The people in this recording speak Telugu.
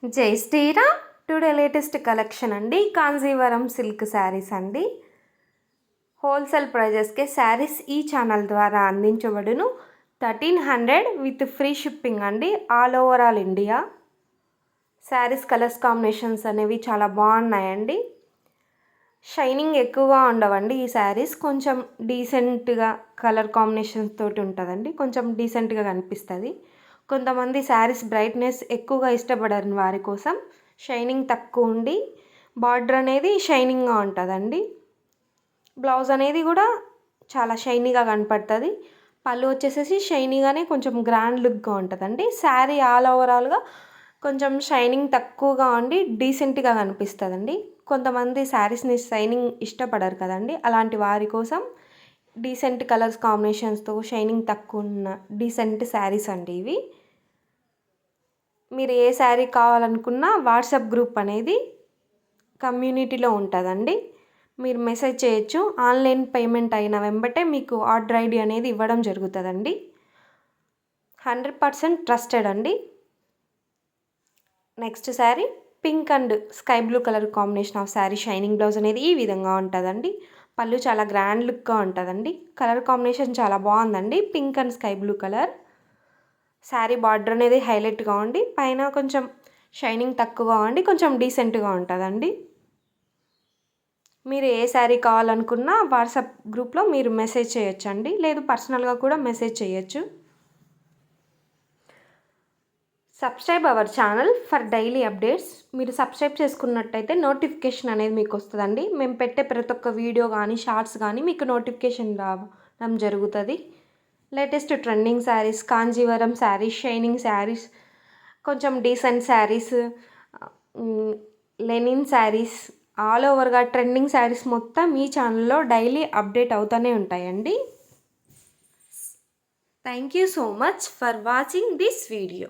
జై శ్రీరామ్. టుడే లేటెస్ట్ కలెక్షన్ అండి, కాంజీవరం సిల్క్ శారీస్ అండి. హోల్సేల్ ప్రైజెస్కే శారీస్ ఈ ఛానల్ ద్వారా అందించబడును. 1300 విత్ ఫ్రీ షిప్పింగ్ అండి, all India. Saris colours combinations అనేవి చాలా బాగున్నాయండి. షైనింగ్ ఎక్కువగా ఉండవండి ఈ శారీస్, కొంచెం డీసెంట్గా కలర్ కాంబినేషన్స్ తోటి ఉంటుందండి, కొంచెం డీసెంట్గా కనిపిస్తుంది. కొంతమంది శారీస్ బ్రైట్నెస్ ఎక్కువగా ఇష్టపడని వారి కోసం షైనింగ్ తక్కువ ఉండి బార్డర్ అనేది షైనింగ్గా ఉంటుందండి. బ్లౌజ్ అనేది కూడా చాలా షైనీగా కనపడుతుంది. పళ్ళు వచ్చేసేసి షైనీగానే కొంచెం గ్రాండ్ లుక్గా ఉంటుందండి. శారీ ఓవరాల్గా కొంచెం షైనింగ్ తక్కువగా ఉండి డీసెంట్గా కనిపిస్తుందండి. కొంతమంది శారీస్ని షైనింగ్ ఇష్టపడరు కదండి, అలాంటి వారి కోసం డీసెంట్ కలర్స్ కాంబినేషన్స్తో షైనింగ్ తక్కువ ఉన్న డీసెంట్ శారీస్ అండి ఇవి. మీరు ఏ శారీ కావాలనుకున్నా వాట్సాప్ గ్రూప్ అనేది కమ్యూనిటీలో ఉంటుందండి, మీరు మెసేజ్ చేయొచ్చు. ఆన్లైన్ పేమెంట్ అయిన వెంబటే మీకు ఆర్డర్ ఐడి అనేది ఇవ్వడం జరుగుతుందండి. 100% ట్రస్టెడ్ అండి. Next sari pink and sky blue colour combination of sari. Shining blouse అనేది ఈ విధంగా ఉంటుందండి. పళ్ళు చాలా గ్రాండ్ లుక్గా ఉంటుందండి. కలర్ కాంబినేషన్ చాలా బాగుందండి, pink and sky blue colour. Sari border అనేది హైలైట్గా ఉండి పైన కొంచెం షైనింగ్ తక్కువగా ఉండి కొంచెం డీసెంట్గా ఉంటుందండి. మీరు ఏ శారీ కావాలనుకున్నా వాట్సాప్ గ్రూప్లో మీరు మెసేజ్ చేయొచ్చండి, లేదు పర్సనల్గా కూడా మెసేజ్ చేయొచ్చు. Subscribe our channel for daily updates. మీరు సబ్స్క్రైబ్ చేసుకున్నట్టయితే నోటిఫికేషన్ అనేది మీకు వస్తుందండి. మేము పెట్టే ప్రతి ఒక్క వీడియో కానీ షార్ట్స్ కానీ మీకు నోటిఫికేషన్ రావడం జరుగుతుంది. Latest trending saris, Kanjeevaram saris, shining saris, కొంచెం decent saris, linen saris, all ఓవర్గా ట్రెండింగ్ శారీస్ మొత్తం ఈ ఛానల్లో డైలీ అప్డేట్ అవుతూనే ఉంటాయండి. Thank you so much for watching this video.